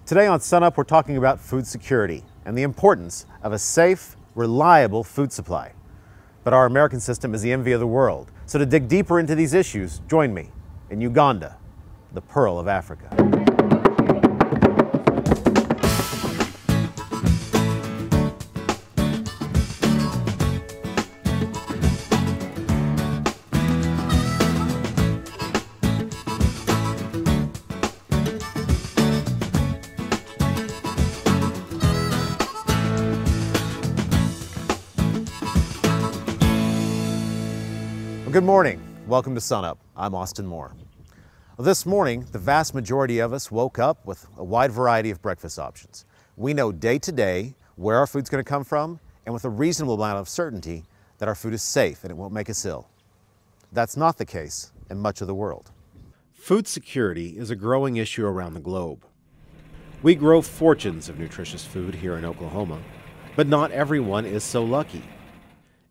Today on SUNUP, we're talking about food security and the importance of a safe, reliable food supply. But our American system is the envy of the world. So to dig deeper into these issues, join me in Uganda, the Pearl of Africa. Good morning. Welcome to SUNUP. I'm Austin Moore. Well, this morning, the vast majority of us woke up with a wide variety of breakfast options. We know day to day where our food's going to come from and with a reasonable amount of certainty that our food is safe and it won't make us ill. That's not the case in much of the world. Food security is a growing issue around the globe. We grow fortunes of nutritious food here in Oklahoma, but not everyone is so lucky.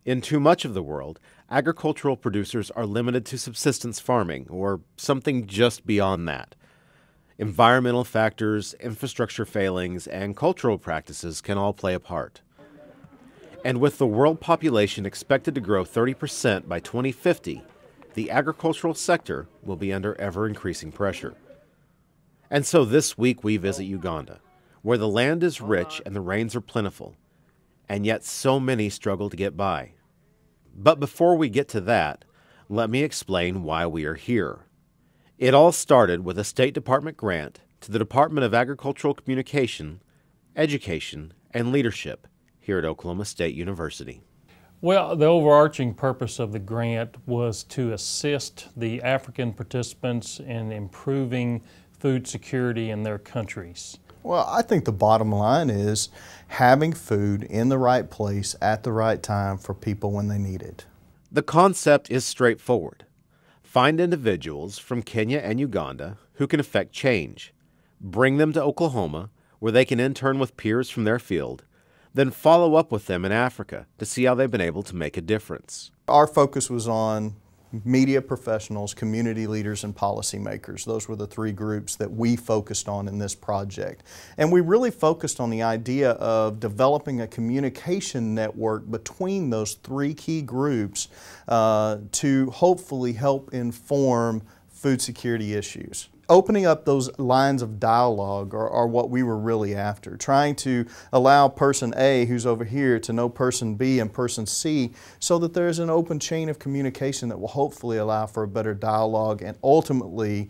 In too much of the world, agricultural producers are limited to subsistence farming or something just beyond that. Environmental factors, infrastructure failings, and cultural practices can all play a part. And with the world population expected to grow 30% by 2050, the agricultural sector will be under ever-increasing pressure. And so this week we visit Uganda, where the land is rich and the rains are plentiful, and yet so many struggle to get by. But before we get to that, let me explain why we are here. It all started with a State Department grant to the Department of Agricultural Communication, Education, and Leadership here at Oklahoma State University. Well, the overarching purpose of the grant was to assist the African participants in improving food security in their countries. Well, I think the bottom line is having food in the right place at the right time for people when they need it. The concept is straightforward. Find individuals from Kenya and Uganda who can effect change. Bring them to Oklahoma, where they can intern with peers from their field, then follow up with them in Africa to see how they've been able to make a difference. Our focus was on media professionals, community leaders, and policymakers. Those were the three groups that we focused on in this project. And we really focused on the idea of developing a communication network between those three key groups to hopefully help inform food security issues. Opening up those lines of dialogue are what we were really after, trying to allow person A who's over here to know person B and person C so that there's an open chain of communication that will hopefully allow for a better dialogue and ultimately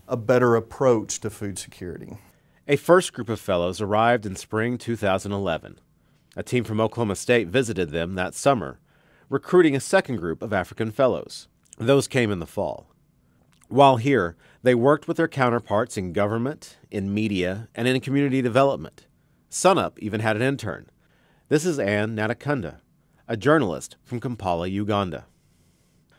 a better approach to food security. A first group of fellows arrived in spring 2011. A team from Oklahoma State visited them that summer, recruiting a second group of African fellows. Those came in the fall. While here, they worked with their counterparts in government, in media, and in community development. SUNUP even had an intern. This is Ann Natakunda, a journalist from Kampala, Uganda.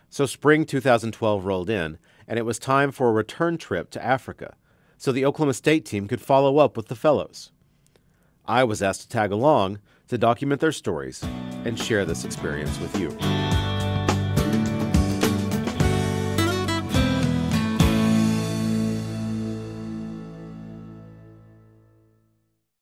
So spring 2012 rolled in, and it was time for a return trip to Africa, so the Oklahoma State team could follow up with the fellows. I was asked to tag along to document their stories and share this experience with you.